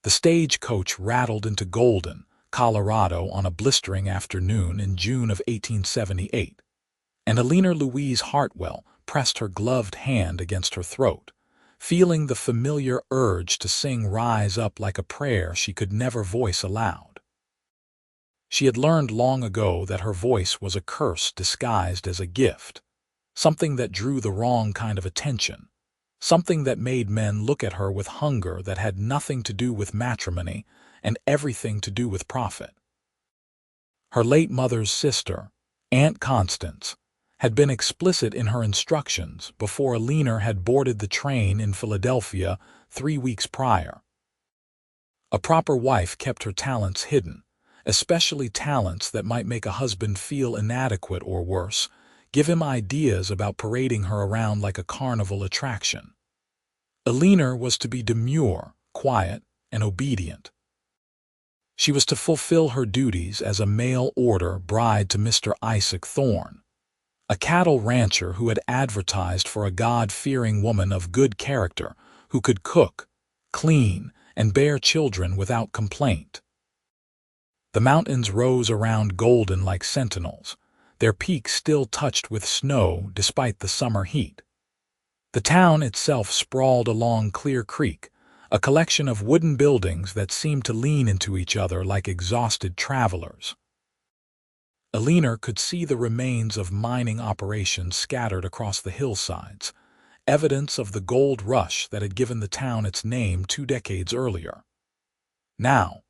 The stagecoach rattled into Golden, Colorado on a blistering afternoon in June of 1878, and Eleanor Louise Hartwell pressed her gloved hand against her throat, feeling the familiar urge to sing rise up like a prayer she could never voice aloud. She had learned long ago that her voice was a curse disguised as a gift, something that drew the wrong kind of attention, something that made men look at her with hunger that had nothing to do with matrimony and everything to do with profit. Her late mother's sister, Aunt Constance, had been explicit in her instructions before Eleanor had boarded the train in Philadelphia 3 weeks prior. A proper wife kept her talents hidden, especially talents that might make a husband feel inadequate or worse, give him ideas about parading her around like a carnival attraction. Eleanor was to be demure, quiet, and obedient. She was to fulfill her duties as a mail-order bride to Mr. Isaac Thorne, a cattle rancher who had advertised for a God-fearing woman of good character who could cook, clean, and bear children without complaint. The mountains rose around Golden like sentinels, their peaks still touched with snow despite the summer heat. The town itself sprawled along Clear Creek, a collection of wooden buildings that seemed to lean into each other like exhausted travelers. Eleanor could see the remains of mining operations scattered across the hillsides, evidence of the gold rush that had given the town its name 2 decades earlier. Now,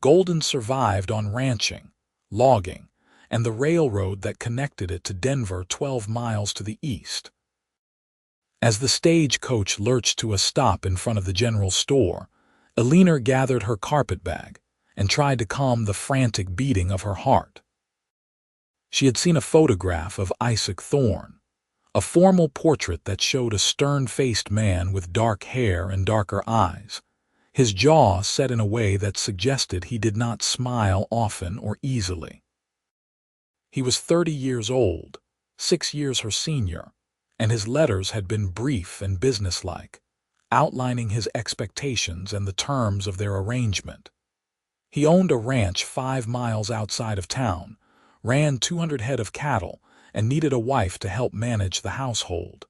Golden survived on ranching, logging, and the railroad that connected it to Denver 12 miles to the east. As the stagecoach lurched to a stop in front of the general store, Eleanor gathered her carpetbag and tried to calm the frantic beating of her heart. She had seen a photograph of Isaac Thorne, a formal portrait that showed a stern-faced man with dark hair and darker eyes, his jaw set in a way that suggested he did not smile often or easily. He was 30 years old, 6 years her senior, and his letters had been brief and businesslike, outlining his expectations and the terms of their arrangement. He owned a ranch 5 miles outside of town, ran 200 head of cattle, and needed a wife to help manage the household.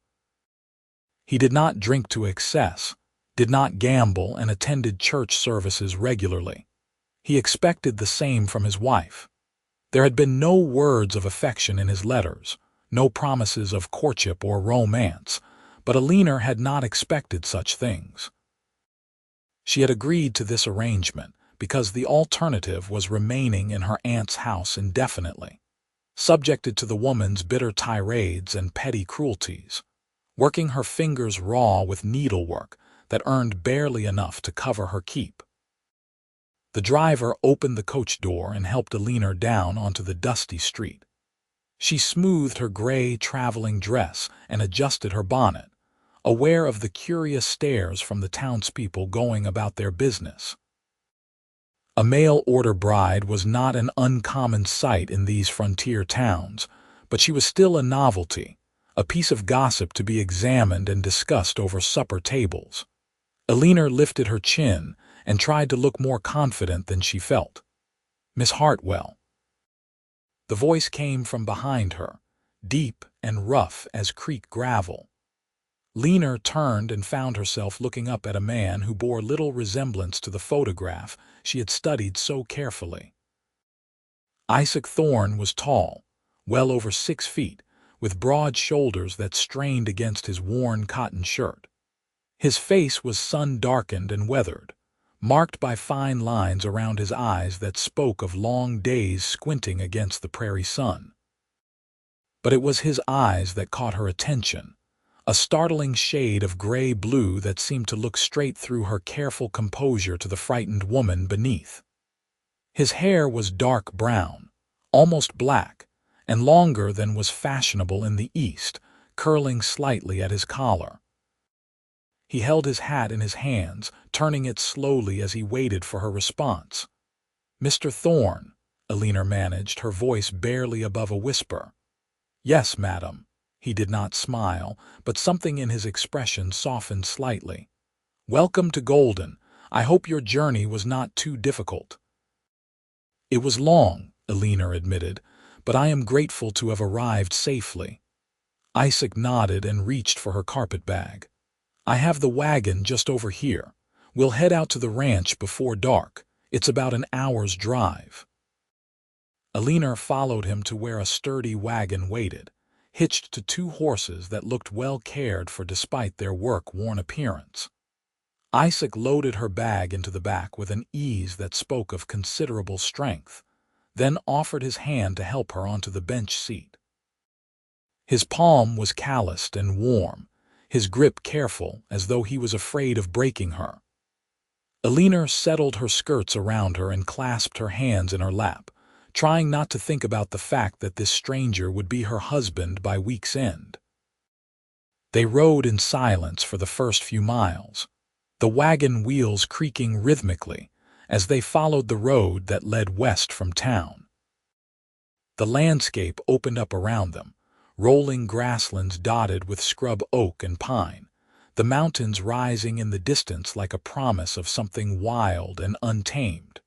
He did not drink to excess, did not gamble, and attended church services regularly. He expected the same from his wife. There had been no words of affection in his letters, no promises of courtship or romance, but Eleanor had not expected such things. She had agreed to this arrangement because the alternative was remaining in her aunt's house indefinitely, subjected to the woman's bitter tirades and petty cruelties, working her fingers raw with needlework that earned barely enough to cover her keep. The driver opened the coach door and helped Eleanor down onto the dusty street. She smoothed her gray traveling dress and adjusted her bonnet, aware of the curious stares from the townspeople going about their business. A mail-order bride was not an uncommon sight in these frontier towns, but she was still a novelty, a piece of gossip to be examined and discussed over supper tables. Eleanor lifted her chin and tried to look more confident than she felt. "Miss Hartwell." The voice came from behind her, deep and rough as creek gravel. Eleanor turned and found herself looking up at a man who bore little resemblance to the photograph she had studied so carefully. Isaac Thorne was tall, well over 6 feet, with broad shoulders that strained against his worn cotton shirt. His face was sun-darkened and weathered, marked by fine lines around his eyes that spoke of long days squinting against the prairie sun. But it was his eyes that caught her attention, a startling shade of gray-blue that seemed to look straight through her careful composure to the frightened woman beneath. His hair was dark brown, almost black, and longer than was fashionable in the East, curling slightly at his collar. He held his hat in his hands, turning it slowly as he waited for her response. "Mr. Thorne," Eleanor managed, her voice barely above a whisper. "Yes, madam." He did not smile, but something in his expression softened slightly. "Welcome to Golden. I hope your journey was not too difficult." "It was long," Eleanor admitted, "but I am grateful to have arrived safely." Isaac nodded and reached for her carpet bag. "I have the wagon just over here. We'll head out to the ranch before dark. It's about an hour's drive." Eleanor followed him to where a sturdy wagon waited, hitched to two horses that looked well cared for despite their work-worn appearance. Isaac loaded her bag into the back with an ease that spoke of considerable strength, then offered his hand to help her onto the bench seat. His palm was calloused and warm, his grip careful as though he was afraid of breaking her. Eleanor settled her skirts around her and clasped her hands in her lap, trying not to think about the fact that this stranger would be her husband by week's end. They rode in silence for the first few miles, the wagon wheels creaking rhythmically as they followed the road that led west from town. The landscape opened up around them, rolling grasslands dotted with scrub oak and pine, the mountains rising in the distance like a promise of something wild and untamed.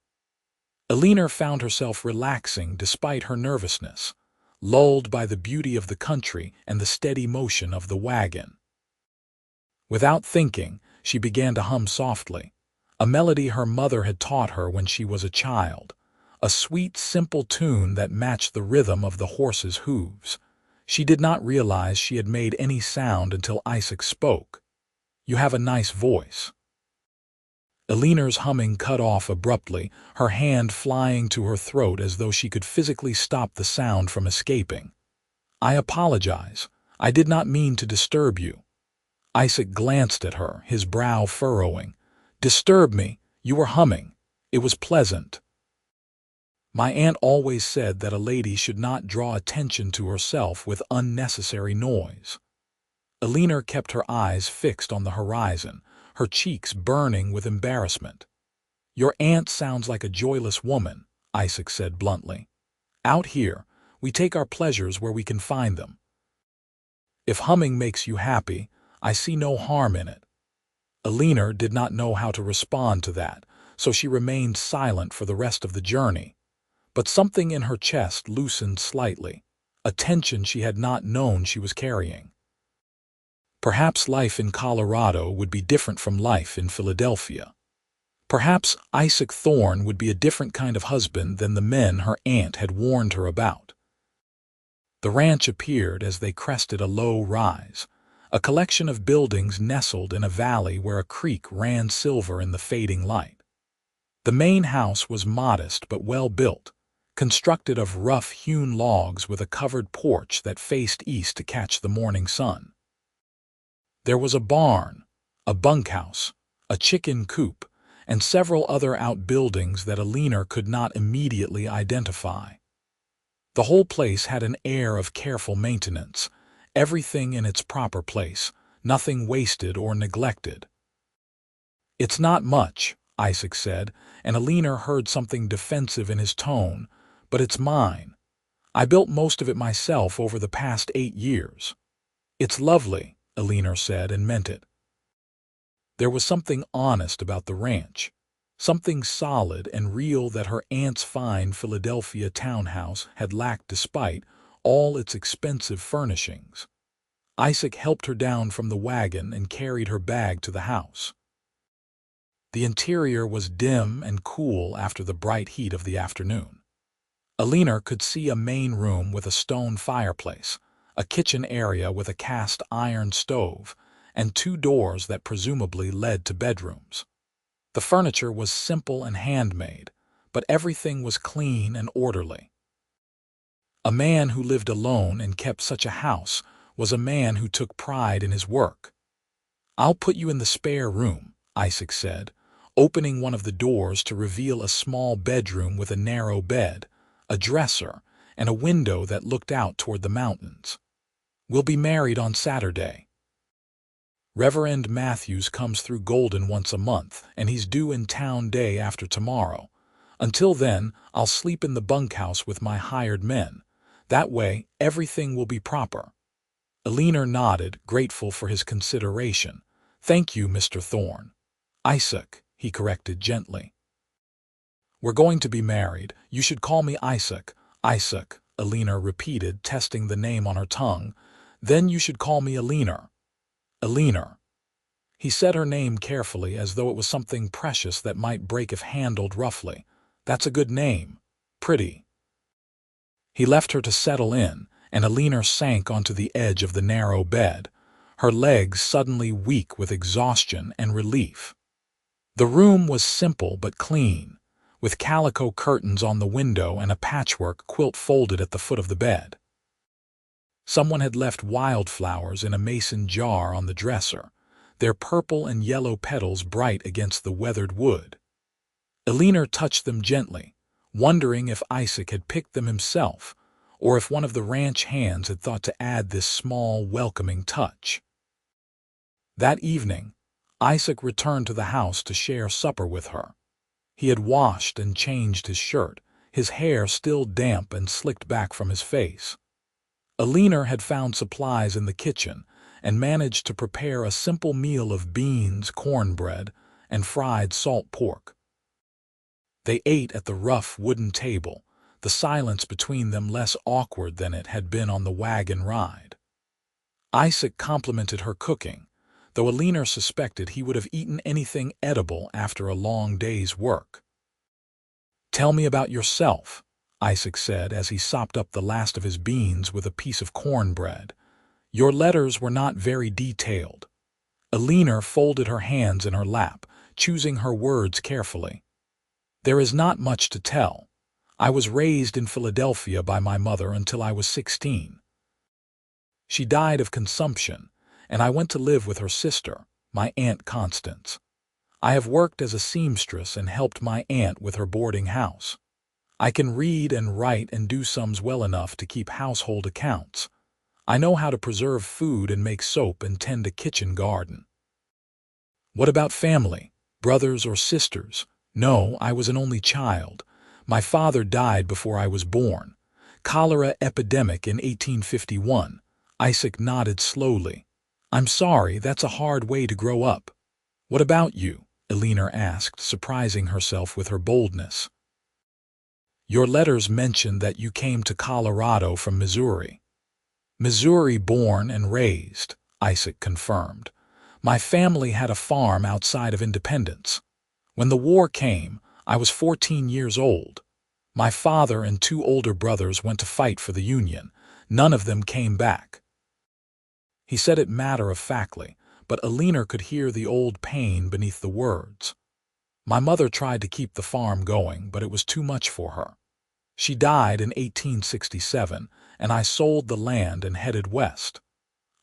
Eleanor found herself relaxing despite her nervousness, lulled by the beauty of the country and the steady motion of the wagon. Without thinking, she began to hum softly, a melody her mother had taught her when she was a child, a sweet, simple tune that matched the rhythm of the horse's hooves. She did not realize she had made any sound until Isaac spoke. "You have a nice voice." Eleanor's humming cut off abruptly, her hand flying to her throat as though she could physically stop the sound from escaping. "I apologize. I did not mean to disturb you." Isaac glanced at her, his brow furrowing. "Disturb me? You were humming. It was pleasant." "My aunt always said that a lady should not draw attention to herself with unnecessary noise." Eleanor kept her eyes fixed on the horizon, her cheeks burning with embarrassment. "Your aunt sounds like a joyless woman," Isaac said bluntly. "Out here, we take our pleasures where we can find them. If humming makes you happy, I see no harm in it." Eleanor did not know how to respond to that, so she remained silent for the rest of the journey. But something in her chest loosened slightly, a tension she had not known she was carrying. Perhaps life in Colorado would be different from life in Philadelphia. Perhaps Isaac Thorne would be a different kind of husband than the men her aunt had warned her about. The ranch appeared as they crested a low rise, a collection of buildings nestled in a valley where a creek ran silver in the fading light. The main house was modest but well built, constructed of rough-hewn logs with a covered porch that faced east to catch the morning sun. There was a barn, a bunkhouse, a chicken coop, and several other outbuildings that Eleanor could not immediately identify. The whole place had an air of careful maintenance, everything in its proper place, nothing wasted or neglected. "It's not much," Isaac said, and Eleanor heard something defensive in his tone, "but it's mine. I built most of it myself over the past 8 years. "It's lovely," Eleanor said, and meant it. There was something honest about the ranch, something solid and real that her aunt's fine Philadelphia townhouse had lacked despite all its expensive furnishings. Isaac helped her down from the wagon and carried her bag to the house. The interior was dim and cool after the bright heat of the afternoon. Eleanor could see a main room with a stone fireplace, a kitchen area with a cast iron stove, and 2 doors that presumably led to bedrooms. The furniture was simple and handmade, but everything was clean and orderly. A man who lived alone and kept such a house was a man who took pride in his work. "I'll put you in the spare room," Isaac said, opening one of the doors to reveal a small bedroom with a narrow bed, a dresser, and a window that looked out toward the mountains. "We'll be married on Saturday. Reverend Matthews comes through Golden once a month, and he's due in town day after tomorrow. Until then, I'll sleep in the bunkhouse with my hired men. That way, everything will be proper." Eleanor nodded, grateful for his consideration. "Thank you, Mr. Thorne." "Isaac," he corrected gently. "We're going to be married. You should call me Isaac." "Isaac," Eleanor repeated, testing the name on her tongue. "Then you should call me Eleanor." "Eleanor." He said her name carefully, as though it was something precious that might break if handled roughly. "That's a good name. Pretty." He left her to settle in, and Eleanor sank onto the edge of the narrow bed, her legs suddenly weak with exhaustion and relief. The room was simple but clean, with calico curtains on the window and a patchwork quilt folded at the foot of the bed. Someone had left wildflowers in a mason jar on the dresser, their purple and yellow petals bright against the weathered wood. Eleanor touched them gently, wondering if Isaac had picked them himself, or if one of the ranch hands had thought to add this small, welcoming touch. That evening, Isaac returned to the house to share supper with her. He had washed and changed his shirt, his hair still damp and slicked back from his face. Eleanor had found supplies in the kitchen and managed to prepare a simple meal of beans, cornbread, and fried salt pork. They ate at the rough wooden table, the silence between them less awkward than it had been on the wagon ride. Isaac complimented her cooking, though Eleanor suspected he would have eaten anything edible after a long day's work. "Tell me about yourself," Isaac said as he sopped up the last of his beans with a piece of cornbread. "Your letters were not very detailed." Eleanor folded her hands in her lap, choosing her words carefully. "There is not much to tell. I was raised in Philadelphia by my mother until I was 16. She died of consumption, and I went to live with her sister, my Aunt Constance. I have worked as a seamstress and helped my aunt with her boarding house. I can read and write and do sums well enough to keep household accounts. I know how to preserve food and make soap and tend a kitchen garden." "What about family? Brothers or sisters?" "No, I was an only child. My father died before I was born. Cholera epidemic in 1851. Isaac nodded slowly. "I'm sorry, that's a hard way to grow up." "What about you?" Eleanor asked, surprising herself with her boldness. "Your letters mention that you came to Colorado from Missouri." "Missouri born and raised," Isaac confirmed. "My family had a farm outside of Independence. When the war came, I was 14 years old. My father and 2 older brothers went to fight for the Union. None of them came back." He said it matter-of-factly, but Eleanor could hear the old pain beneath the words. "My mother tried to keep the farm going, but it was too much for her. She died in 1867, and I sold the land and headed west.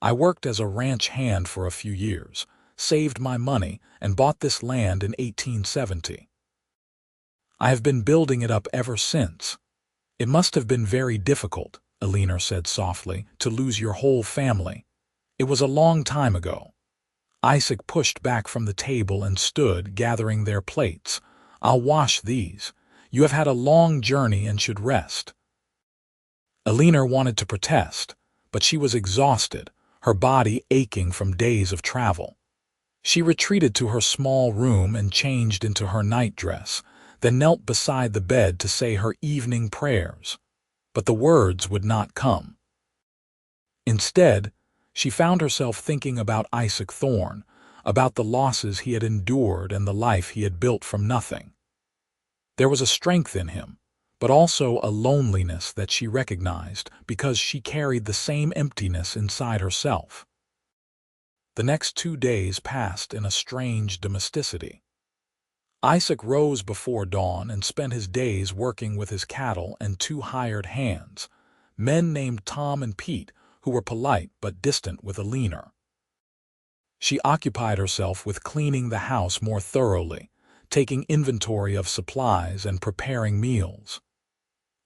I worked as a ranch hand for a few years, saved my money, and bought this land in 1870. I have been building it up ever since. It must have been very difficult," Eleanor said softly, "to lose your whole family. It was a long time ago." Isaac pushed back from the table and stood, gathering their plates. "I'll wash these. You have had a long journey and should rest." Eleanor wanted to protest, but she was exhausted, her body aching from days of travel. She retreated to her small room and changed into her nightdress, then knelt beside the bed to say her evening prayers. But the words would not come. Instead, she found herself thinking about Isaac Thorne, about the losses he had endured and the life he had built from nothing. There was a strength in him, but also a loneliness that she recognized because she carried the same emptiness inside herself. The next 2 days passed in a strange domesticity. Isaac rose before dawn and spent his days working with his cattle and 2 hired hands, men named Tom and Pete, who were polite but distant with Eleanor. She occupied herself with cleaning the house more thoroughly, taking inventory of supplies and preparing meals.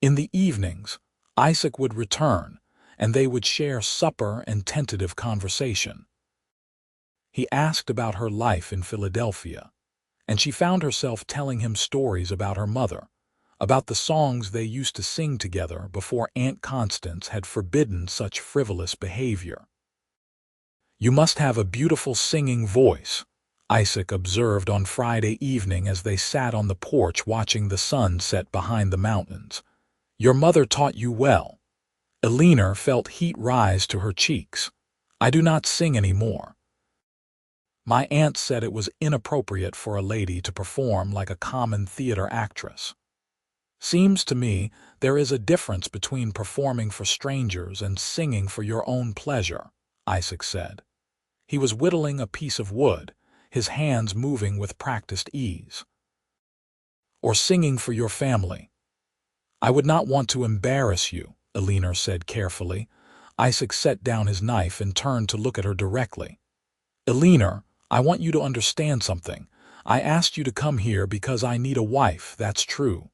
In the evenings, Isaac would return, and they would share supper and tentative conversation. He asked about her life in Philadelphia, and she found herself telling him stories about her mother, about the songs they used to sing together before Aunt Constance had forbidden such frivolous behavior. "You must have a beautiful singing voice," Isaac observed on Friday evening as they sat on the porch watching the sun set behind the mountains. "Your mother taught you well." Eleanor felt heat rise to her cheeks. "I do not sing any more. My aunt said it was inappropriate for a lady to perform like a common theater actress." "Seems to me there is a difference between performing for strangers and singing for your own pleasure," Isaac said. He was whittling a piece of wood, his hands moving with practiced ease. "Or singing for your family." "I would not want to embarrass you," Eleanor said carefully. Isaac set down his knife and turned to look at her directly. "Eleanor, I want you to understand something. I asked you to come here because I need a wife, that's true.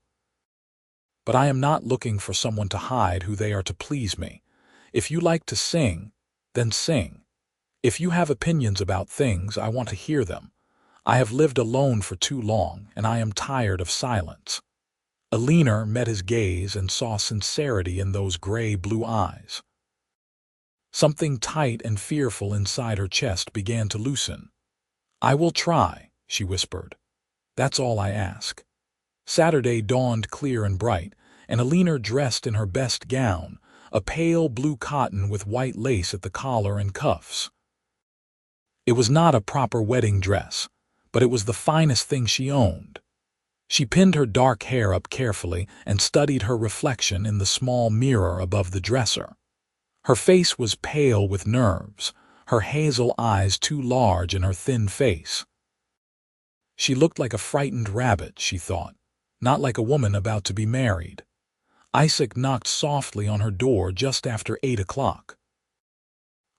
But I am not looking for someone to hide who they are to please me. If you like to sing, then sing. If you have opinions about things, I want to hear them. I have lived alone for too long, and I am tired of silence." Eleanor met his gaze and saw sincerity in those gray-blue eyes. Something tight and fearful inside her chest began to loosen. "I will try," she whispered. "That's all I ask." Saturday dawned clear and bright, and Eleanor dressed in her best gown, a pale blue cotton with white lace at the collar and cuffs. It was not a proper wedding dress, but it was the finest thing she owned. She pinned her dark hair up carefully and studied her reflection in the small mirror above the dresser. Her face was pale with nerves, her hazel eyes too large in her thin face. She looked like a frightened rabbit, she thought, not like a woman about to be married. Isaac knocked softly on her door just after 8 o'clock.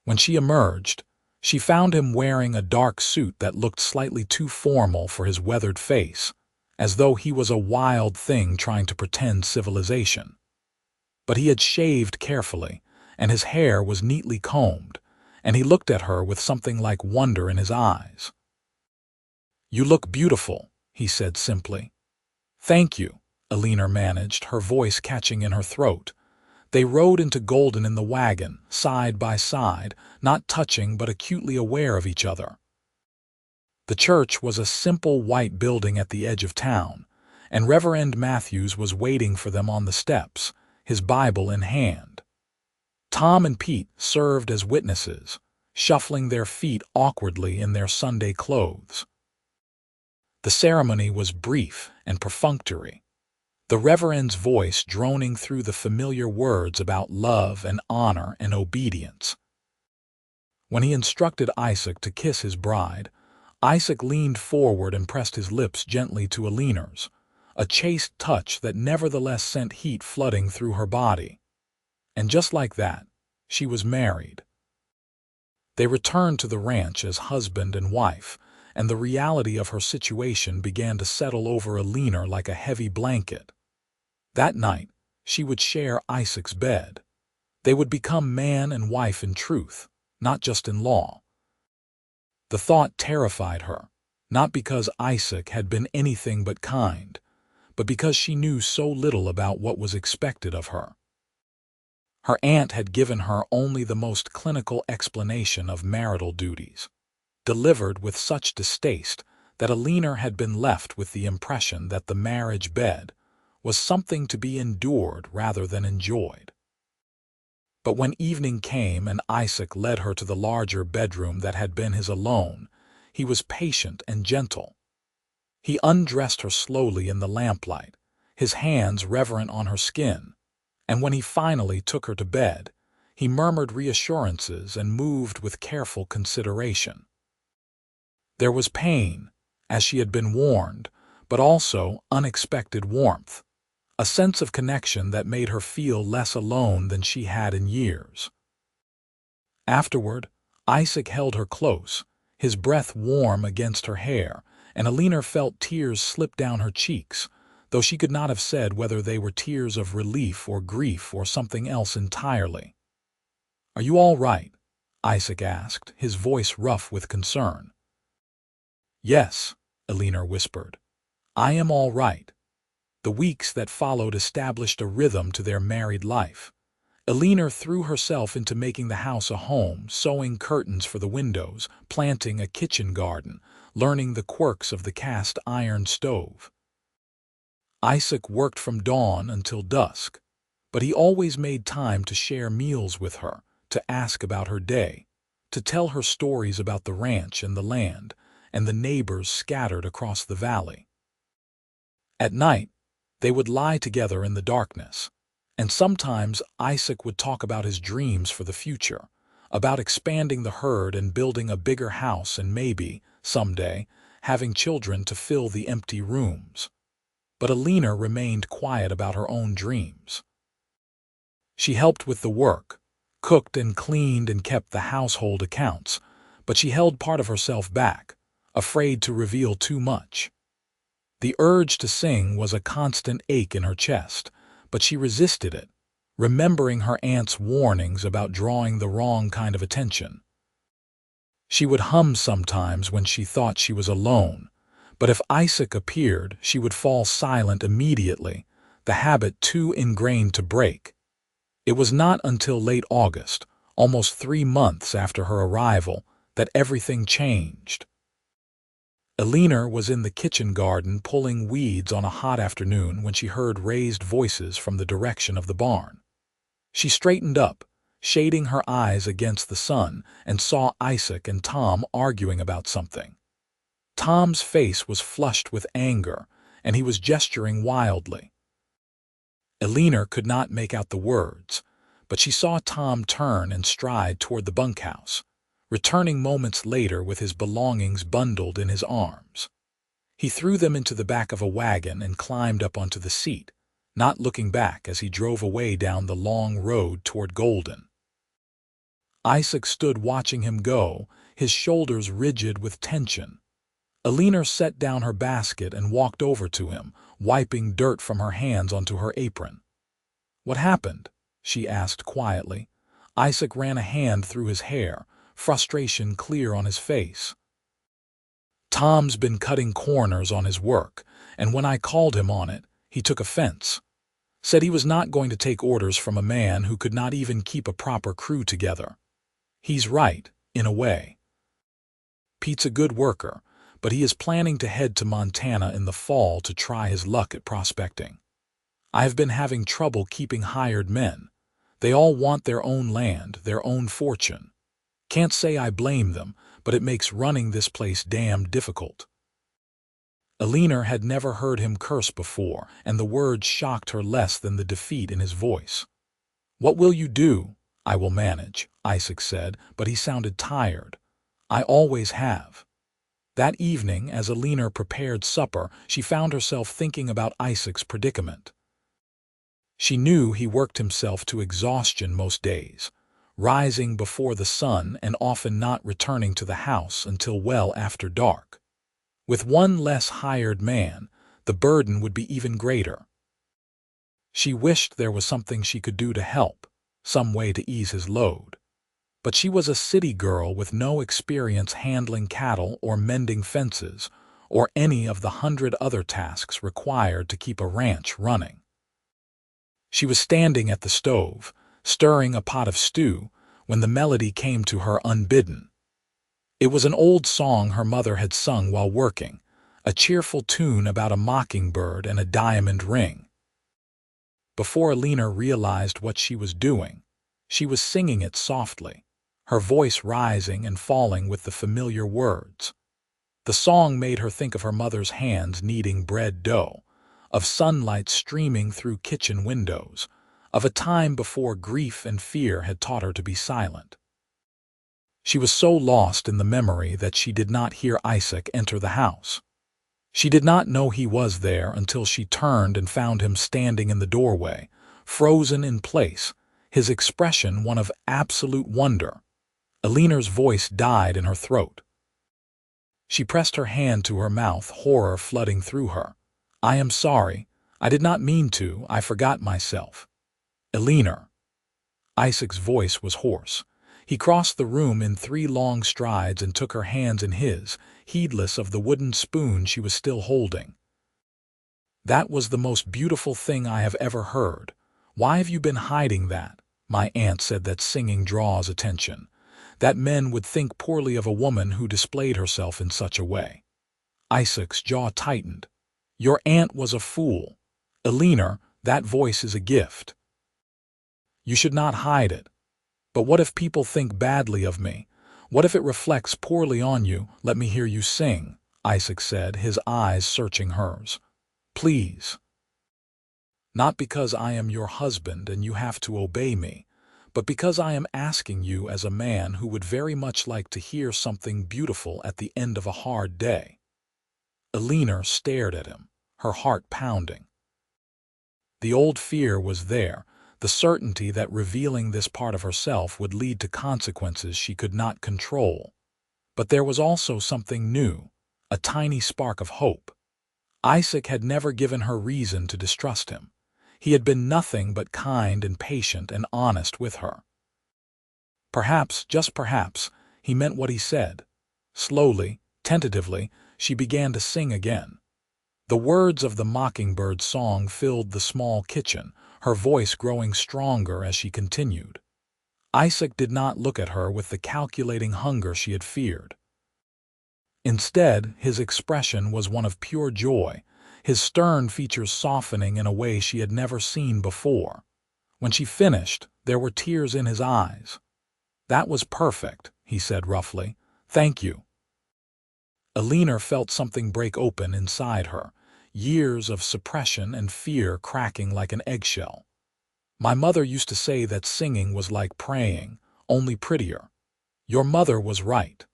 When she emerged, she found him wearing a dark suit that looked slightly too formal for his weathered face, as though he was a wild thing trying to pretend civilization. But he had shaved carefully, and his hair was neatly combed, and he looked at her with something like wonder in his eyes. "You look beautiful," he said simply. "Thank you," Eleanor managed, her voice catching in her throat. They rode into Golden in the wagon, side by side, not touching but acutely aware of each other. The church was a simple white building at the edge of town, and Reverend Matthews was waiting for them on the steps, his Bible in hand. Tom and Pete served as witnesses, shuffling their feet awkwardly in their Sunday clothes. The ceremony was brief and perfunctory, the Reverend's voice droning through the familiar words about love and honor and obedience. When he instructed Isaac to kiss his bride, Isaac leaned forward and pressed his lips gently to Eleanor's, a chaste touch that nevertheless sent heat flooding through her body. And just like that, she was married. They returned to the ranch as husband and wife, and the reality of her situation began to settle over Eleanor like a heavy blanket. That night, she would share Isaac's bed. They would become man and wife in truth, not just in law. The thought terrified her, not because Isaac had been anything but kind, but because she knew so little about what was expected of her. Her aunt had given her only the most clinical explanation of marital duties, delivered with such distaste that Eleanor had been left with the impression that the marriage bed was something to be endured rather than enjoyed. But when evening came and Isaac led her to the larger bedroom that had been his alone, he was patient and gentle. He undressed her slowly in the lamplight, his hands reverent on her skin, and when he finally took her to bed, he murmured reassurances and moved with careful consideration. There was pain, as she had been warned, but also unexpected warmth, a sense of connection that made her feel less alone than she had in years. Afterward, Isaac held her close, his breath warm against her hair, and Eleanor felt tears slip down her cheeks, though she could not have said whether they were tears of relief or grief or something else entirely. "Are you all right?" Isaac asked, his voice rough with concern. "Yes," Eleanor whispered. "I am all right." The weeks that followed established a rhythm to their married life. Eleanor threw herself into making the house a home, sewing curtains for the windows, planting a kitchen garden, learning the quirks of the cast iron stove. Isaac worked from dawn until dusk, but he always made time to share meals with her, to ask about her day, to tell her stories about the ranch and the land, and the neighbors scattered across the valley. At night, they would lie together in the darkness, and sometimes Isaac would talk about his dreams for the future, about expanding the herd and building a bigger house and maybe, someday, having children to fill the empty rooms. But Eleanor remained quiet about her own dreams. She helped with the work, cooked and cleaned and kept the household accounts, but she held part of herself back, afraid to reveal too much. The urge to sing was a constant ache in her chest, but she resisted it, remembering her aunt's warnings about drawing the wrong kind of attention. She would hum sometimes when she thought she was alone, but if Isaac appeared, she would fall silent immediately, the habit too ingrained to break. It was not until late August, almost 3 months after her arrival, that everything changed. Eleanor was in the kitchen garden pulling weeds on a hot afternoon when she heard raised voices from the direction of the barn. She straightened up, shading her eyes against the sun, and saw Isaac and Tom arguing about something. Tom's face was flushed with anger, and he was gesturing wildly. Eleanor could not make out the words, but she saw Tom turn and stride toward the bunkhouse, returning moments later with his belongings bundled in his arms. He threw them into the back of a wagon and climbed up onto the seat, not looking back as he drove away down the long road toward Golden. Isaac stood watching him go, his shoulders rigid with tension. Eleanor set down her basket and walked over to him, wiping dirt from her hands onto her apron. "What happened?" she asked quietly. Isaac ran a hand through his hair, frustration clear on his face. "Tom's been cutting corners on his work, and when I called him on it, he took offense. Said he was not going to take orders from a man who could not even keep a proper crew together. He's right, in a way. Pete's a good worker, but he is planning to head to Montana in the fall to try his luck at prospecting. I have been having trouble keeping hired men. They all want their own land, their own fortune. Can't say I blame them, but it makes running this place damn difficult." Eleanor had never heard him curse before, and the words shocked her less than the defeat in his voice. "What will you do?" "I will manage," Isaac said, but he sounded tired. "I always have." That evening, as Eleanor prepared supper, she found herself thinking about Isaac's predicament. She knew he worked himself to exhaustion most days, rising before the sun and often not returning to the house until well after dark. With one less hired man, the burden would be even greater. She wished there was something she could do to help, some way to ease his load. But she was a city girl with no experience handling cattle or mending fences, or any of the 100 other tasks required to keep a ranch running. She was standing at the stove, stirring a pot of stew, when the melody came to her unbidden. It was an old song her mother had sung while working, a cheerful tune about a mockingbird and a diamond ring. Before Eleanor realized what she was doing, she was singing it softly, her voice rising and falling with the familiar words. The song made her think of her mother's hands kneading bread dough, of sunlight streaming through kitchen windows, of a time before grief and fear had taught her to be silent. She was so lost in the memory that she did not hear Isaac enter the house. She did not know he was there until she turned and found him standing in the doorway, frozen in place, his expression one of absolute wonder. Eleanor's voice died in her throat. She pressed her hand to her mouth, horror flooding through her. "I am sorry. I did not mean to. I forgot myself." "Eleanor." Isaac's voice was hoarse. He crossed the room in 3 long strides and took her hands in his, heedless of the wooden spoon she was still holding. "That was the most beautiful thing I have ever heard. Why have you been hiding that? My aunt said that singing draws attention, that men would think poorly of a woman who displayed herself in such a way. Isaac's jaw tightened. Your aunt was a fool. Eleanor, that voice is a gift. You should not hide it. But what if people think badly of me? What if it reflects poorly on you? Let me hear you sing, Isaac said, his eyes searching hers. Please. Not because I am your husband and you have to obey me, but because I am asking you as a man who would very much like to hear something beautiful at the end of a hard day. Eleanor stared at him, her heart pounding. The old fear was there, the certainty that revealing this part of herself would lead to consequences she could not control. But there was also something new, a tiny spark of hope. Isaac had never given her reason to distrust him. He had been nothing but kind and patient and honest with her. Perhaps, just perhaps, he meant what he said. Slowly, tentatively, she began to sing again. The words of the mockingbird's song filled the small kitchen, her voice growing stronger as she continued. Isaac did not look at her with the calculating hunger she had feared. Instead, his expression was one of pure joy, his stern features softening in a way she had never seen before. When she finished, there were tears in his eyes. That was perfect, he said roughly. Thank you. Eleanor felt something break open inside her, years of suppression and fear cracking like an eggshell. My mother used to say that singing was like praying, only prettier. Your mother was right.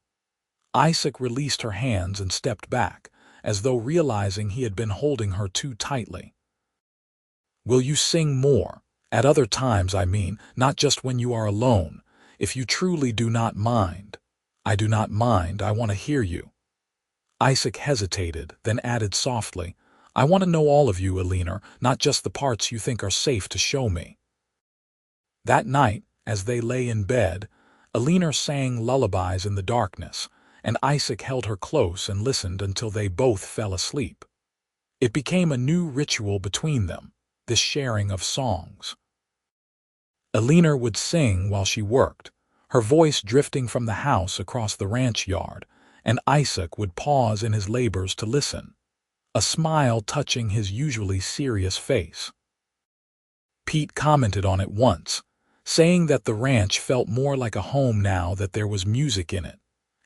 Isaac released her hands and stepped back, as though realizing he had been holding her too tightly. Will you sing more? At other times, I mean, not just when you are alone, if you truly do not mind. I do not mind, I want to hear you. Isaac hesitated, then added softly, I want to know all of you, Eleanor, not just the parts you think are safe to show me. That night, as they lay in bed, Eleanor sang lullabies in the darkness, and Isaac held her close and listened until they both fell asleep. It became a new ritual between them, this sharing of songs. Eleanor would sing while she worked, her voice drifting from the house across the ranch yard, and Isaac would pause in his labors to listen, a smile touching his usually serious face. Pete commented on it once, saying that the ranch felt more like a home now that there was music in it,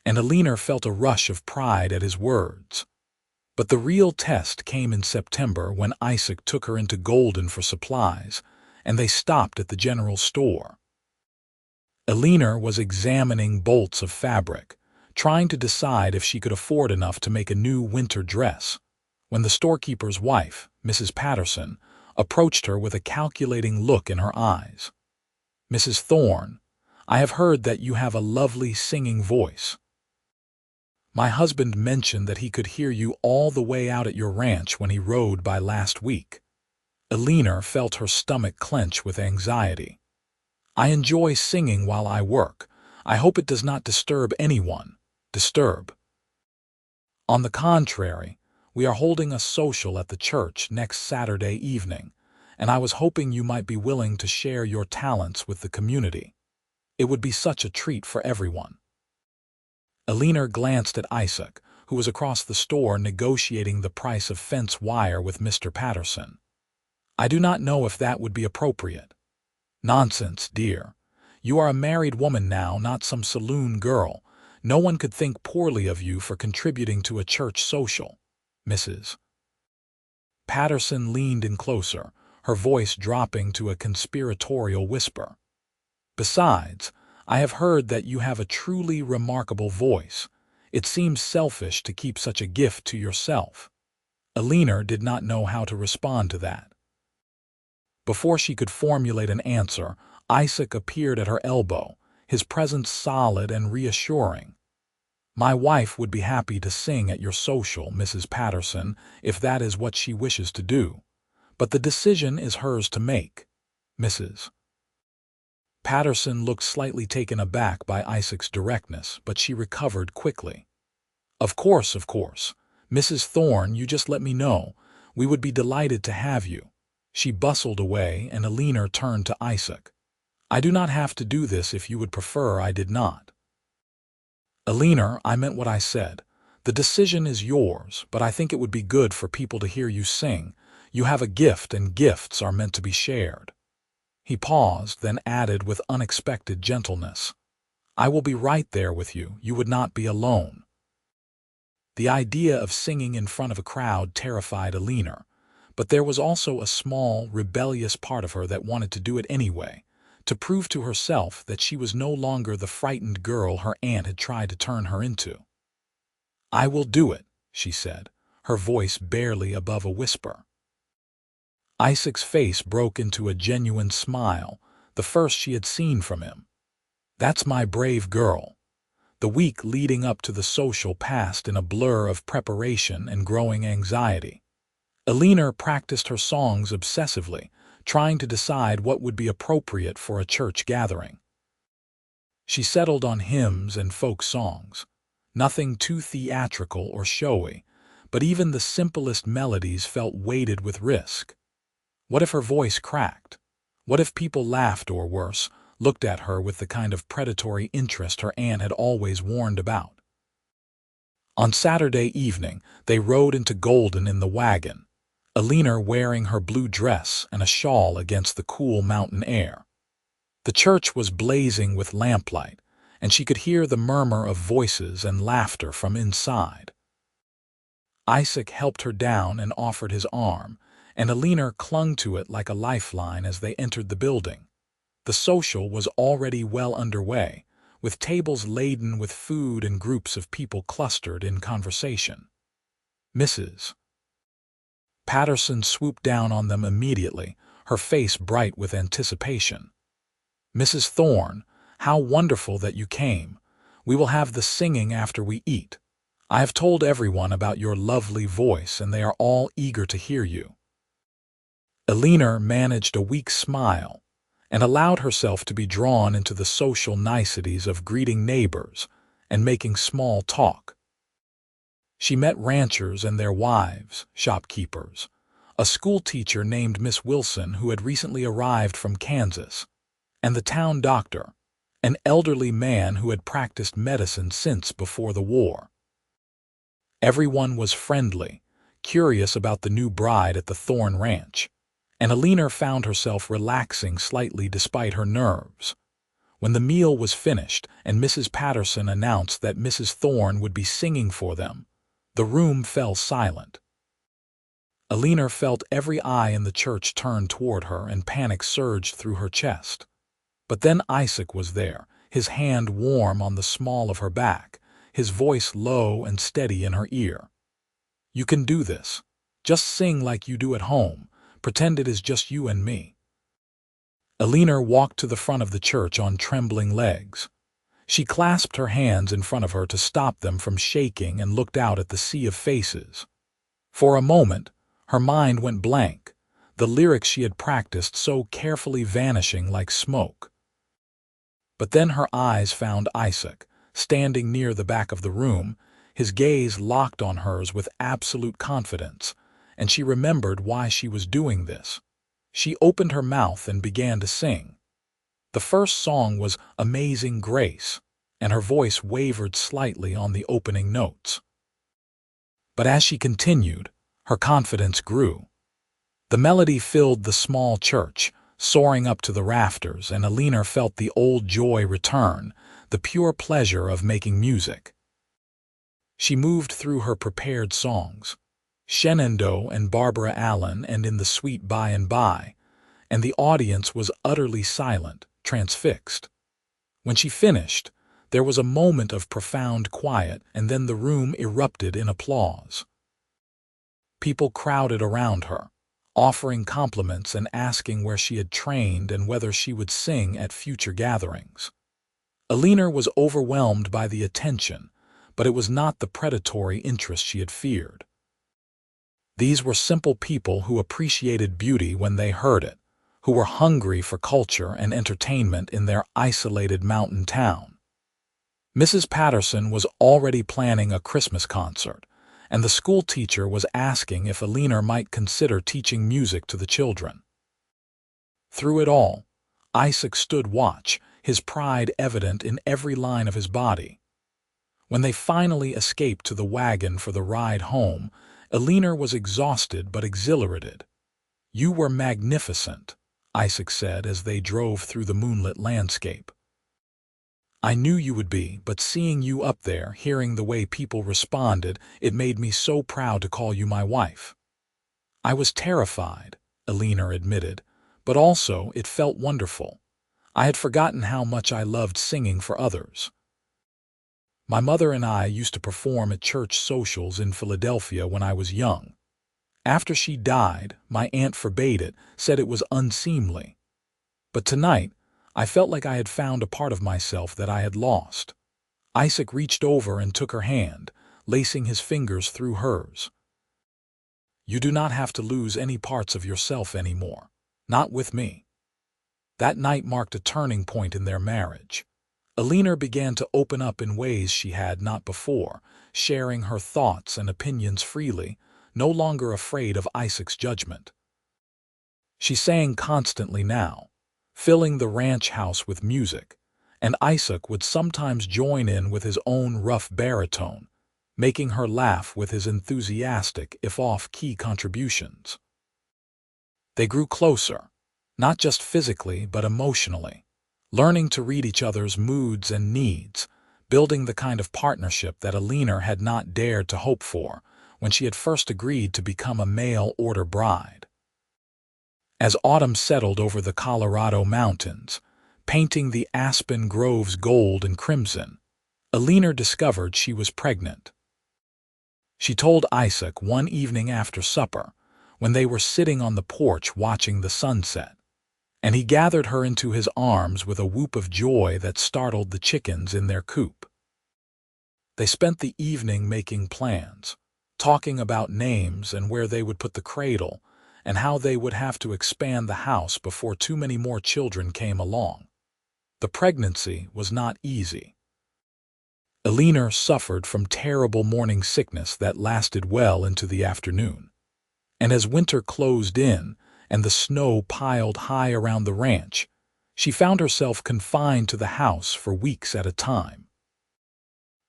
and Eleanor felt a rush of pride at his words. But the real test came in September when Isaac took her into Golden for supplies, and they stopped at the general store. Eleanor was examining bolts of fabric, trying to decide if she could afford enough to make a new winter dress, when the storekeeper's wife, Mrs. Patterson, approached her with a calculating look in her eyes. Mrs. Thorne, I have heard that you have a lovely singing voice. My husband mentioned that he could hear you all the way out at your ranch when he rode by last week. Eleanor felt her stomach clench with anxiety. I enjoy singing while I work. I hope it does not disturb anyone. On the contrary, we are holding a social at the church next Saturday evening, and I was hoping you might be willing to share your talents with the community. It would be such a treat for everyone. Eleanor glanced at Isaac, who was across the store negotiating the price of fence wire with Mr. Patterson. I do not know if that would be appropriate. Nonsense, dear. You are a married woman now, not some saloon girl. No one could think poorly of you for contributing to a church social. Mrs. Patterson leaned in closer, her voice dropping to a conspiratorial whisper. Besides, I have heard that you have a truly remarkable voice. It seems selfish to keep such a gift to yourself. Eleanor did not know how to respond to that. Before she could formulate an answer, Isaac appeared at her elbow, his presence solid and reassuring. My wife would be happy to sing at your social, Mrs. Patterson, if that is what she wishes to do. But the decision is hers to make. Mrs. Patterson looked slightly taken aback by Isaac's directness, but she recovered quickly. Of course. Mrs. Thorne, you just let me know. We would be delighted to have you. She bustled away, and Eleanor turned to Isaac. I do not have to do this if you would prefer I did not. Eleanor, I meant what I said. The decision is yours, but I think it would be good for people to hear you sing. You have a gift, and gifts are meant to be shared. He paused, then added with unexpected gentleness, I will be right there with you. You would not be alone. The idea of singing in front of a crowd terrified Eleanor, but there was also a small, rebellious part of her that wanted to do it anyway, to prove to herself that she was no longer the frightened girl her aunt had tried to turn her into. I will do it, she said, her voice barely above a whisper. Isaac's face broke into a genuine smile, the first she had seen from him. That's my brave girl. The week leading up to the social passed in a blur of preparation and growing anxiety. Eleanor practiced her songs obsessively, trying to decide what would be appropriate for a church gathering. She settled on hymns and folk songs, nothing too theatrical or showy, but even the simplest melodies felt weighted with risk. What if her voice cracked? What if people laughed or, worse, looked at her with the kind of predatory interest her aunt had always warned about? On Saturday evening, they rode into Golden in the wagon, Eleanor wearing her blue dress and a shawl against the cool mountain air. The church was blazing with lamplight, and she could hear the murmur of voices and laughter from inside. Isaac helped her down and offered his arm, and Eleanor clung to it like a lifeline as they entered the building. The social was already well underway, with tables laden with food and groups of people clustered in conversation. Mrs. Patterson swooped down on them immediately, her face bright with anticipation. Mrs. Thorne, how wonderful that you came. We will have the singing after we eat. I have told everyone about your lovely voice, and they are all eager to hear you. Eleanor managed a weak smile and allowed herself to be drawn into the social niceties of greeting neighbors and making small talk. She met ranchers and their wives, shopkeepers, a schoolteacher named Miss Wilson who had recently arrived from Kansas, and the town doctor, an elderly man who had practiced medicine since before the war. Everyone was friendly, curious about the new bride at the Thorne ranch, and Eleanor found herself relaxing slightly despite her nerves. When the meal was finished and Mrs. Patterson announced that Mrs. Thorne would be singing for them, the room fell silent. Eleanor felt every eye in the church turn toward her, and panic surged through her chest. But then Isaac was there, his hand warm on the small of her back, his voice low and steady in her ear. You can do this. Just sing like you do at home. Pretend it is just you and me. Eleanor walked to the front of the church on trembling legs. She clasped her hands in front of her to stop them from shaking and looked out at the sea of faces. For a moment, her mind went blank, the lyrics she had practiced so carefully vanishing like smoke. But then her eyes found Isaac, standing near the back of the room, his gaze locked on hers with absolute confidence, and she remembered why she was doing this. She opened her mouth and began to sing. The first song was Amazing Grace, and her voice wavered slightly on the opening notes. But as she continued, her confidence grew. The melody filled the small church, soaring up to the rafters, and Eleanor felt the old joy return, the pure pleasure of making music. She moved through her prepared songs, Shenandoah and Barbara Allen and In the Sweet By and By, and the audience was utterly silent, transfixed. When she finished, there was a moment of profound quiet, and then the room erupted in applause. People crowded around her, offering compliments and asking where she had trained and whether she would sing at future gatherings. Eleanor was overwhelmed by the attention, but it was not the predatory interest she had feared. These were simple people who appreciated beauty when they heard it, who were hungry for culture and entertainment in their isolated mountain town. Mrs. Patterson was already planning a Christmas concert, and the schoolteacher was asking if Eleanor might consider teaching music to the children. Through it all, Isaac stood watch, his pride evident in every line of his body. When they finally escaped to the wagon for the ride home, Eleanor was exhausted but exhilarated. "You were magnificent," Isaac said as they drove through the moonlit landscape. "I knew you would be, but seeing you up there, hearing the way people responded, it made me so proud to call you my wife." "I was terrified," Eleanor admitted, "but also it felt wonderful. I had forgotten how much I loved singing for others. My mother and I used to perform at church socials in Philadelphia when I was young. After she died, my aunt forbade it, said it was unseemly. But tonight, I felt like I had found a part of myself that I had lost." Isaac reached over and took her hand, lacing his fingers through hers. "You do not have to lose any parts of yourself anymore. Not with me." That night marked a turning point in their marriage. Eleanor began to open up in ways she had not before, sharing her thoughts and opinions freely, no longer afraid of Isaac's judgment. She sang constantly now, filling the ranch house with music, and Isaac would sometimes join in with his own rough baritone, making her laugh with his enthusiastic, if off-key contributions. They grew closer, not just physically but emotionally, learning to read each other's moods and needs, building the kind of partnership that Eleanor had not dared to hope for when she had first agreed to become a mail-order bride. As autumn settled over the Colorado mountains, painting the aspen groves gold and crimson, Eleanor discovered she was pregnant. She told Isaac one evening after supper, when they were sitting on the porch watching the sunset, and he gathered her into his arms with a whoop of joy that startled the chickens in their coop. They spent the evening making plans, talking about names and where they would put the cradle, and how they would have to expand the house before too many more children came along. The pregnancy was not easy. Eleanor suffered from terrible morning sickness that lasted well into the afternoon. And as winter closed in and the snow piled high around the ranch, she found herself confined to the house for weeks at a time.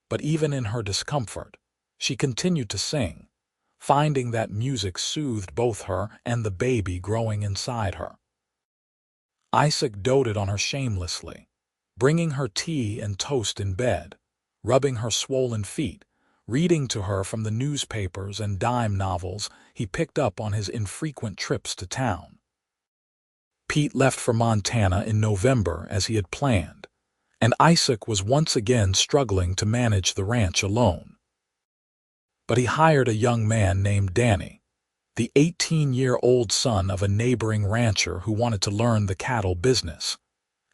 But even in her discomfort, she continued to sing, finding that music soothed both her and the baby growing inside her. Isaac doted on her shamelessly, bringing her tea and toast in bed, rubbing her swollen feet, reading to her from the newspapers and dime novels he picked up on his infrequent trips to town. Pete left for Montana in November as he had planned, and Isaac was once again struggling to manage the ranch alone. But he hired a young man named Danny, the 18-year-old son of a neighboring rancher who wanted to learn the cattle business,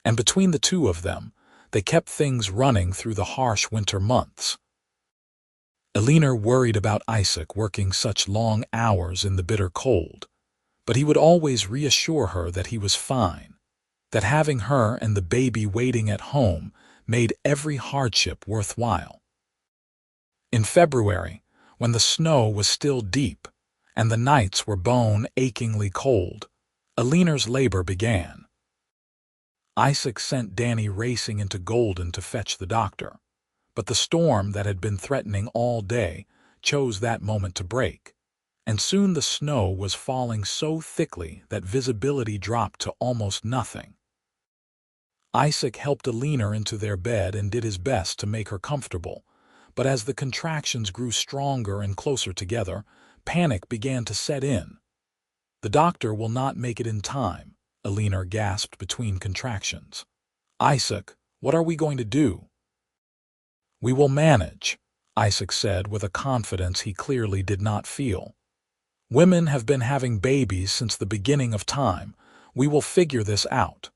and between the two of them, they kept things running through the harsh winter months. Eleanor worried about Isaac working such long hours in the bitter cold, but he would always reassure her that he was fine, that having her and the baby waiting at home made every hardship worthwhile. In February, when the snow was still deep and the nights were bone-achingly cold, Eleanor's labor began. Isaac sent Danny racing into Golden to fetch the doctor, but the storm that had been threatening all day chose that moment to break, and soon the snow was falling so thickly that visibility dropped to almost nothing. Isaac helped Eleanor into their bed and did his best to make her comfortable, but as the contractions grew stronger and closer together, panic began to set in. "The doctor will not make it in time," Eleanor gasped between contractions. "Isaac, what are we going to do?" "We will manage," Isaac said with a confidence he clearly did not feel. "Women have been having babies since the beginning of time. We will figure this out."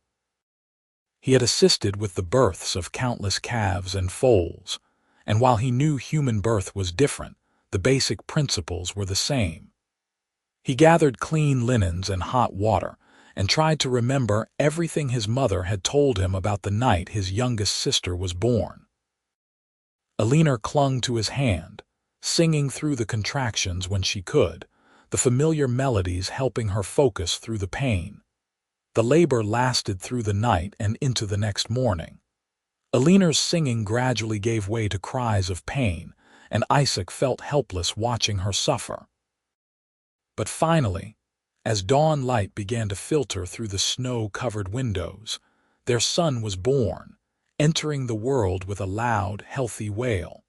He had assisted with the births of countless calves and foals, and while he knew human birth was different, the basic principles were the same. He gathered clean linens and hot water, and tried to remember everything his mother had told him about the night his youngest sister was born. Eleanor clung to his hand, singing through the contractions when she could, the familiar melodies helping her focus through the pain. The labor lasted through the night and into the next morning. Eleanor's singing gradually gave way to cries of pain, and Isaac felt helpless watching her suffer. But finally, as dawn light began to filter through the snow-covered windows, their son was born, entering the world with a loud, healthy wail.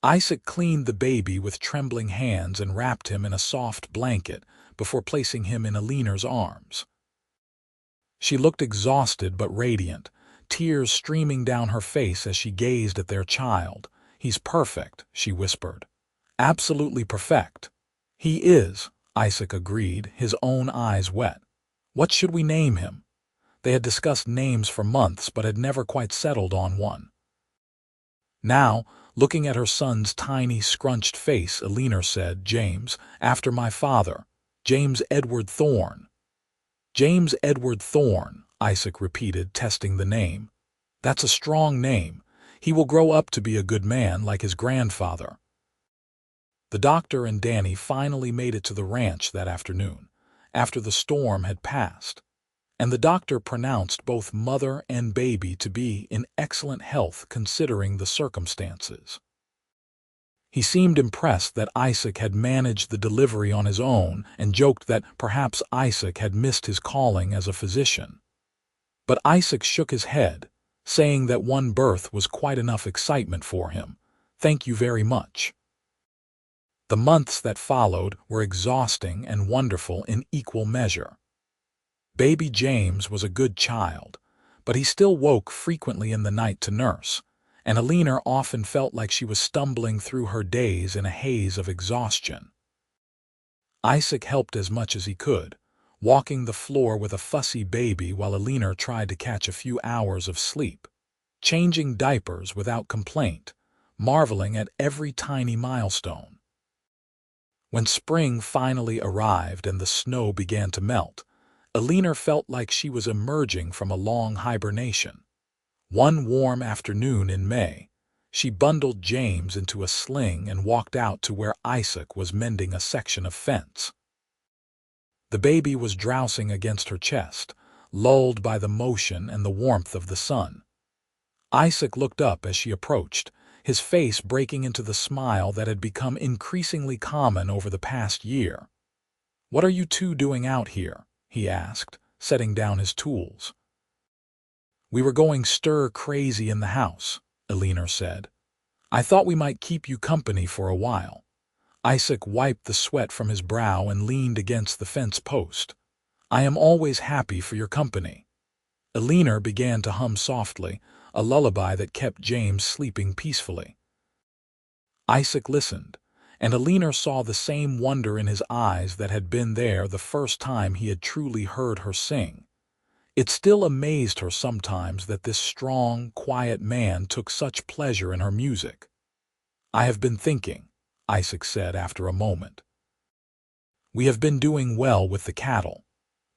Isaac cleaned the baby with trembling hands and wrapped him in a soft blanket before placing him in Eleanor's arms. She looked exhausted but radiant, tears streaming down her face as she gazed at their child. "He's perfect," she whispered. "Absolutely perfect." "He is," Isaac agreed, his own eyes wet. "What should we name him?" They had discussed names for months but had never quite settled on one. Now, looking at her son's tiny, scrunched face, Eleanor said, "James, after my father, James Edward Thorne." "James Edward Thorne," Isaac repeated, testing the name. "That's a strong name. He will grow up to be a good man like his grandfather." The doctor and Danny finally made it to the ranch that afternoon, after the storm had passed, and the doctor pronounced both mother and baby to be in excellent health considering the circumstances. He seemed impressed that Isaac had managed the delivery on his own and joked that perhaps Isaac had missed his calling as a physician. But Isaac shook his head, saying that one birth was quite enough excitement for him. "Thank you very much." The months that followed were exhausting and wonderful in equal measure. Baby James was a good child, but he still woke frequently in the night to nurse, and Eleanor often felt like she was stumbling through her days in a haze of exhaustion. Isaac helped as much as he could, walking the floor with a fussy baby while Eleanor tried to catch a few hours of sleep, changing diapers without complaint, marveling at every tiny milestone. When spring finally arrived and the snow began to melt, Eleanor felt like she was emerging from a long hibernation. One warm afternoon in May, she bundled James into a sling and walked out to where Isaac was mending a section of fence. The baby was drowsing against her chest, lulled by the motion and the warmth of the sun. Isaac looked up as she approached, his face breaking into the smile that had become increasingly common over the past year. "What are you two doing out here?" he asked, setting down his tools. "We were going stir-crazy in the house," Eleanor said. "I thought we might keep you company for a while." Isaac wiped the sweat from his brow and leaned against the fence post. "I am always happy for your company." Eleanor began to hum softly, a lullaby that kept James sleeping peacefully. Isaac listened, and Eleanor saw the same wonder in his eyes that had been there the first time he had truly heard her sing. It still amazed her sometimes that this strong, quiet man took such pleasure in her music. "I have been thinking," Isaac said after a moment. "We have been doing well with the cattle.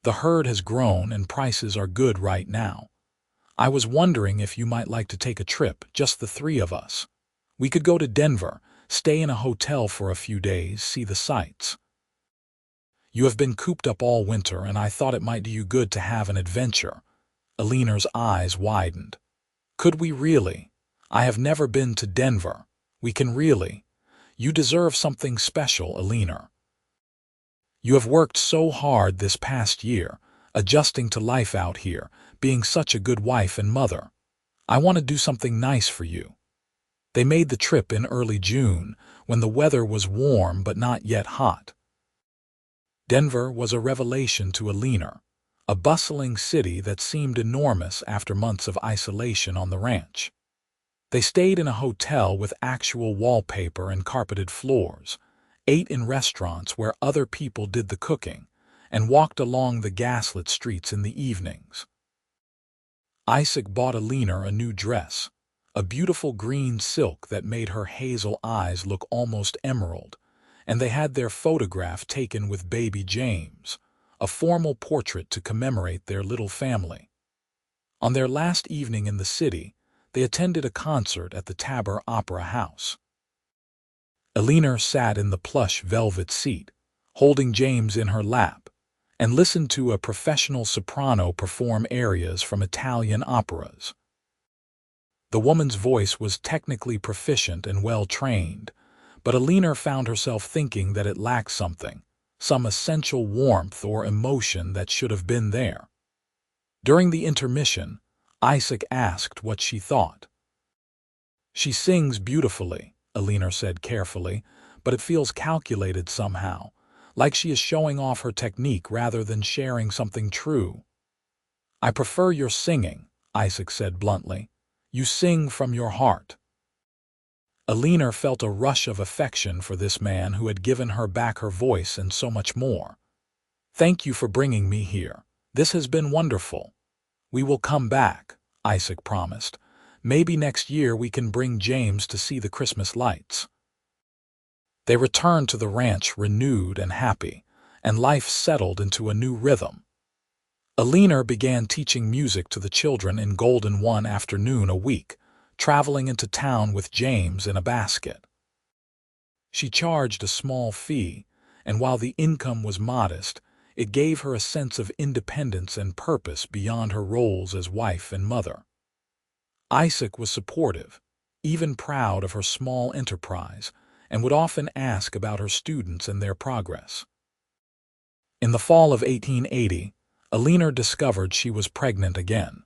The herd has grown and prices are good right now. I was wondering if you might like to take a trip, just the three of us. We could go to Denver, stay in a hotel for a few days, see the sights. You have been cooped up all winter, and I thought it might do you good to have an adventure." Eleanor's eyes widened. "Could we really? I have never been to Denver. We can really. You deserve something special, Eleanor. You have worked so hard this past year, adjusting to life out here, being such a good wife and mother. I want to do something nice for you." They made the trip in early June, when the weather was warm but not yet hot. Denver was a revelation to Eleanor, a bustling city that seemed enormous after months of isolation on the ranch. They stayed in a hotel with actual wallpaper and carpeted floors, ate in restaurants where other people did the cooking, and walked along the gaslit streets in the evenings. Isaac bought Eleanor a new dress, a beautiful green silk that made her hazel eyes look almost emerald, and they had their photograph taken with baby James, a formal portrait to commemorate their little family. On their last evening in the city, they attended a concert at the Tabor Opera House. Eleanor sat in the plush velvet seat, holding James in her lap, and listened to a professional soprano perform arias from Italian operas. The woman's voice was technically proficient and well-trained, but Eleanor found herself thinking that it lacked something, some essential warmth or emotion that should have been there. During the intermission, Isaac asked what she thought. "She sings beautifully," Eleanor said carefully, "but it feels calculated somehow, like she is showing off her technique rather than sharing something true." "I prefer your singing," Isaac said bluntly. "You sing from your heart." Eleanor felt a rush of affection for this man who had given her back her voice and so much more. "Thank you for bringing me here. This has been wonderful. We will come back," Isaac promised. "Maybe next year we can bring James to see the Christmas lights." They returned to the ranch renewed and happy, and life settled into a new rhythm. Eleanor began teaching music to the children in Golden one afternoon a week, traveling into town with James in a basket. She charged a small fee, and while the income was modest, it gave her a sense of independence and purpose beyond her roles as wife and mother. Isaac was supportive, even proud of her small enterprise, and would often ask about her students and their progress. In the fall of 1880, Eleanor discovered she was pregnant again.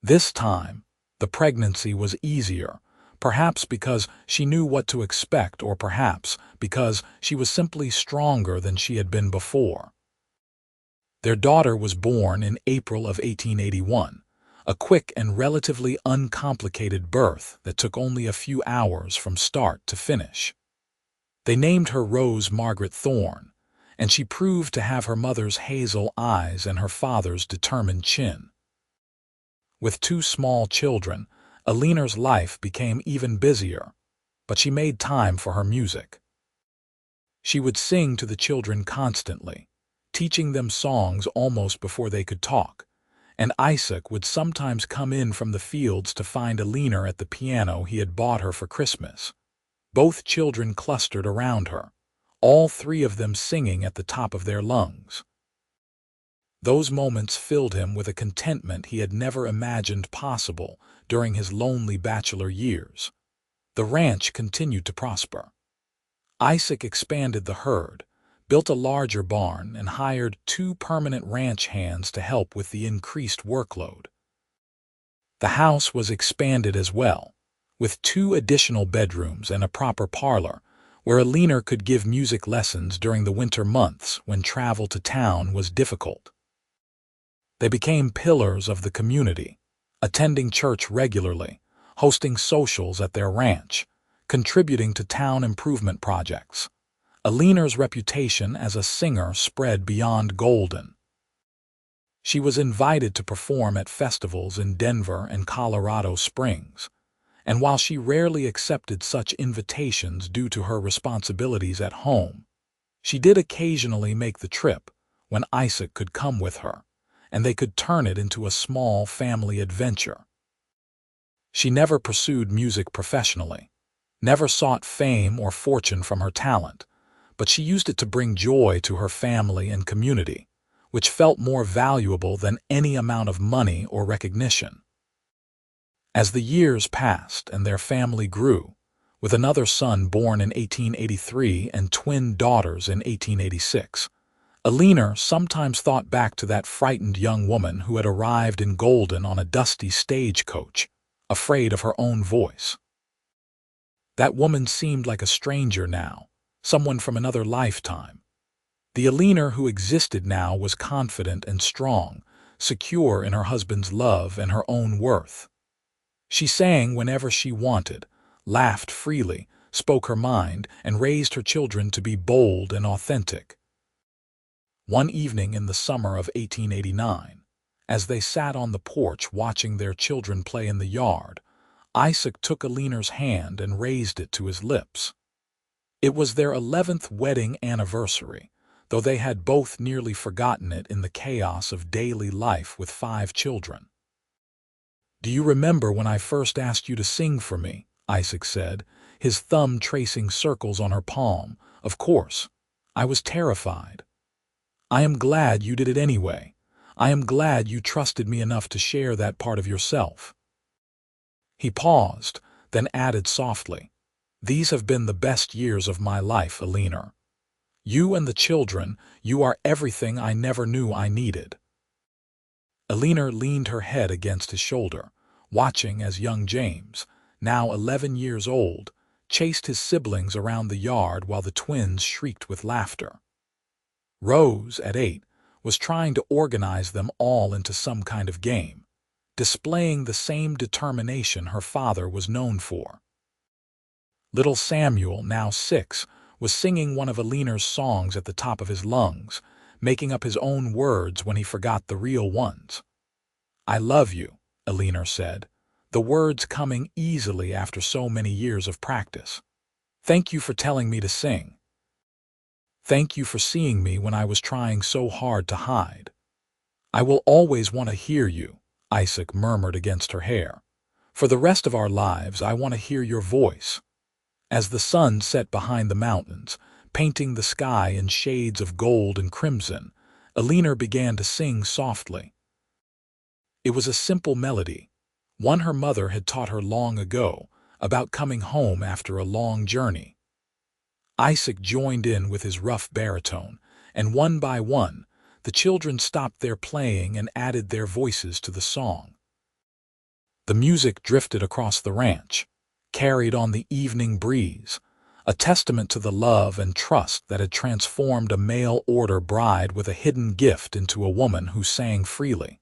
This time, the pregnancy was easier, perhaps because she knew what to expect or perhaps because she was simply stronger than she had been before. Their daughter was born in April of 1881, a quick and relatively uncomplicated birth that took only a few hours from start to finish. They named her Rose Margaret Thorne, and she proved to have her mother's hazel eyes and her father's determined chin. With two small children, Eleanor's life became even busier, but she made time for her music. She would sing to the children constantly, teaching them songs almost before they could talk, and Isaac would sometimes come in from the fields to find Eleanor at the piano he had bought her for Christmas. Both children clustered around her, all three of them singing at the top of their lungs. Those moments filled him with a contentment he had never imagined possible during his lonely bachelor years. The ranch continued to prosper. Isaac expanded the herd, built a larger barn, and hired 2 permanent ranch hands to help with the increased workload. The house was expanded as well, with 2 additional bedrooms and a proper parlor, where Eleanor could give music lessons during the winter months when travel to town was difficult. They became pillars of the community, attending church regularly, hosting socials at their ranch, contributing to town improvement projects. Eleanor's reputation as a singer spread beyond Golden. She was invited to perform at festivals in Denver and Colorado Springs, and while she rarely accepted such invitations due to her responsibilities at home, she did occasionally make the trip when Isaac could come with her, and they could turn it into a small family adventure. She never pursued music professionally, never sought fame or fortune from her talent, but she used it to bring joy to her family and community, which felt more valuable than any amount of money or recognition. As the years passed and their family grew, with another son born in 1883 and twin daughters in 1886, Eleanor sometimes thought back to that frightened young woman who had arrived in Golden on a dusty stagecoach, afraid of her own voice. That woman seemed like a stranger now, someone from another lifetime. The Eleanor who existed now was confident and strong, secure in her husband's love and her own worth. She sang whenever she wanted, laughed freely, spoke her mind, and raised her children to be bold and authentic. One evening in the summer of 1889, as they sat on the porch watching their children play in the yard, Isaac took Eleanor's hand and raised it to his lips. It was their 11th wedding anniversary, though they had both nearly forgotten it in the chaos of daily life with 5 children. "Do you remember when I first asked you to sing for me?" Isaac said, his thumb tracing circles on her palm. "Of course. I was terrified." I am glad you did it anyway. I am glad you trusted me enough to share that part of yourself." He paused, then added softly, "These have been the best years of my life, Eleanor. You and the children, you are everything I never knew I needed." Eleanor leaned her head against his shoulder, watching as young James, now 11 years old, chased his siblings around the yard while the twins shrieked with laughter. Rose, at 8, was trying to organize them all into some kind of game, displaying the same determination her father was known for. Little Samuel, now 6, was singing one of Eleanor's songs at the top of his lungs, making up his own words when he forgot the real ones. "I love you," Eleanor said, the words coming easily after so many years of practice. "Thank you for telling me to sing. Thank you for seeing me when I was trying so hard to hide." "I will always want to hear you," Isaac murmured against her hair. "For the rest of our lives, I want to hear your voice." As the sun set behind the mountains, painting the sky in shades of gold and crimson, Eleanor began to sing softly. It was a simple melody, one her mother had taught her long ago, about coming home after a long journey. Isaac joined in with his rough baritone, and one by one, the children stopped their playing and added their voices to the song. The music drifted across the ranch, carried on the evening breeze, a testament to the love and trust that had transformed a mail-order bride with a hidden gift into a woman who sang freely,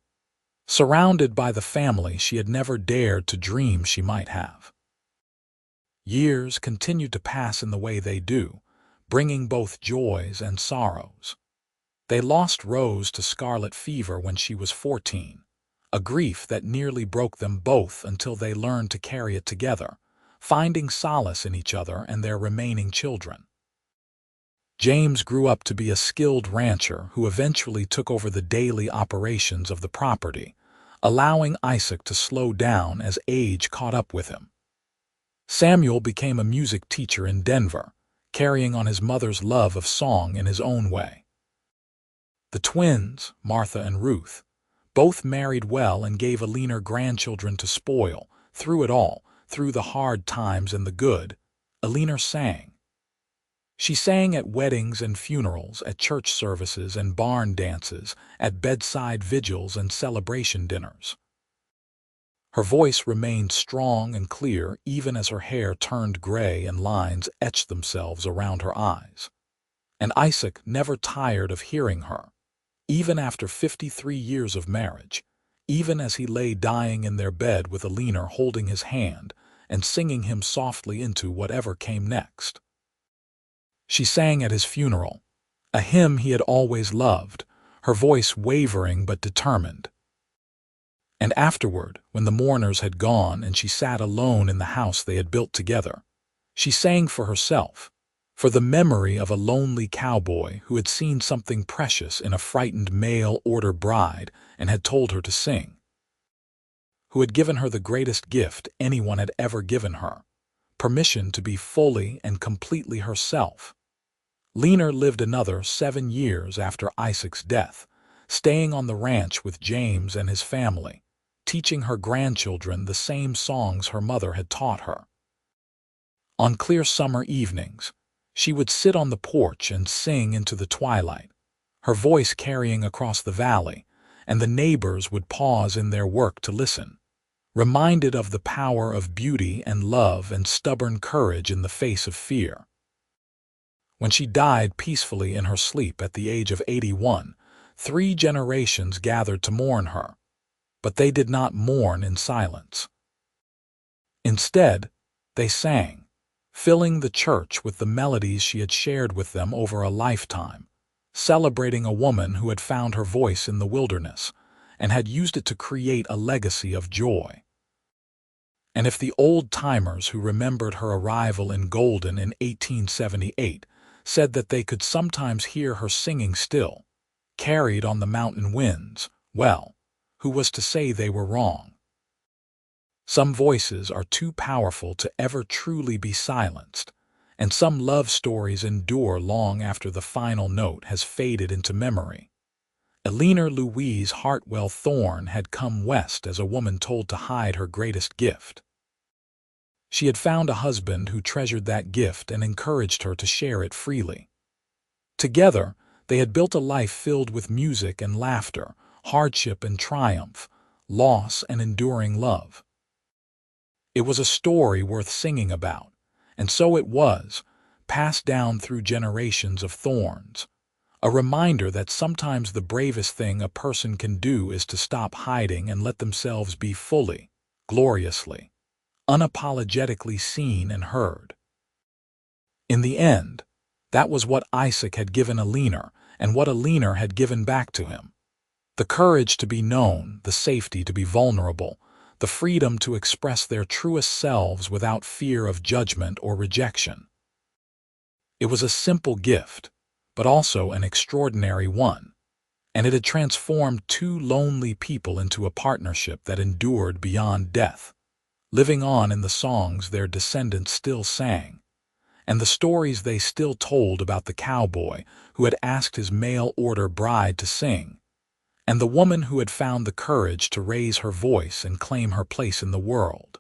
surrounded by the family she had never dared to dream she might have. Years continued to pass in the way they do, bringing both joys and sorrows. They lost Rose to scarlet fever when she was 14, a grief that nearly broke them both until they learned to carry it together, finding solace in each other and their remaining children. James grew up to be a skilled rancher who eventually took over the daily operations of the property, allowing Isaac to slow down as age caught up with him. Samuel became a music teacher in Denver, carrying on his mother's love of song in his own way. The twins, Martha and Ruth, both married well and gave Eleanor grandchildren to spoil. Through it all, through the hard times and the good, Eleanor sang. She sang at weddings and funerals, at church services and barn dances, at bedside vigils and celebration dinners. Her voice remained strong and clear even as her hair turned gray and lines etched themselves around her eyes. And Isaac never tired of hearing her, even after 53 years of marriage, even as he lay dying in their bed with Eleanor holding his hand and singing him softly into whatever came next. She sang at his funeral, a hymn he had always loved, her voice wavering but determined. And afterward, when the mourners had gone and she sat alone in the house they had built together, she sang for herself, for the memory of a lonely cowboy who had seen something precious in a frightened mail-order bride and had told her to sing, who had given her the greatest gift anyone had ever given her, permission to be fully and completely herself. Eleanor lived another 7 years after Isaac's death, staying on the ranch with James and his family, teaching her grandchildren the same songs her mother had taught her. On clear summer evenings, she would sit on the porch and sing into the twilight, her voice carrying across the valley, and the neighbors would pause in their work to listen, reminded of the power of beauty and love and stubborn courage in the face of fear. When she died peacefully in her sleep at the age of 81, 3 generations gathered to mourn her, but they did not mourn in silence. Instead, they sang, filling the church with the melodies she had shared with them over a lifetime, celebrating a woman who had found her voice in the wilderness and had used it to create a legacy of joy. And if the old-timers who remembered her arrival in Golden in 1878 said that they could sometimes hear her singing still, carried on the mountain winds, well, who was to say they were wrong? Some voices are too powerful to ever truly be silenced, and some love stories endure long after the final note has faded into memory. Eleanor Louise Hartwell Thorne had come west as a woman told to hide her greatest gift. She had found a husband who treasured that gift and encouraged her to share it freely. Together, they had built a life filled with music and laughter, hardship and triumph, loss and enduring love. It was a story worth singing about, and so it was, passed down through generations of Thornes. A reminder that sometimes the bravest thing a person can do is to stop hiding and let themselves be fully, gloriously, unapologetically seen and heard. In the end, that was what Isaac had given Eleanor and what Eleanor had given back to him. The courage to be known, the safety to be vulnerable, the freedom to express their truest selves without fear of judgment or rejection. It was a simple gift, but also an extraordinary one, and it had transformed two lonely people into a partnership that endured beyond death, living on in the songs their descendants still sang, and the stories they still told about the cowboy who had asked his mail-order bride to sing, and the woman who had found the courage to raise her voice and claim her place in the world.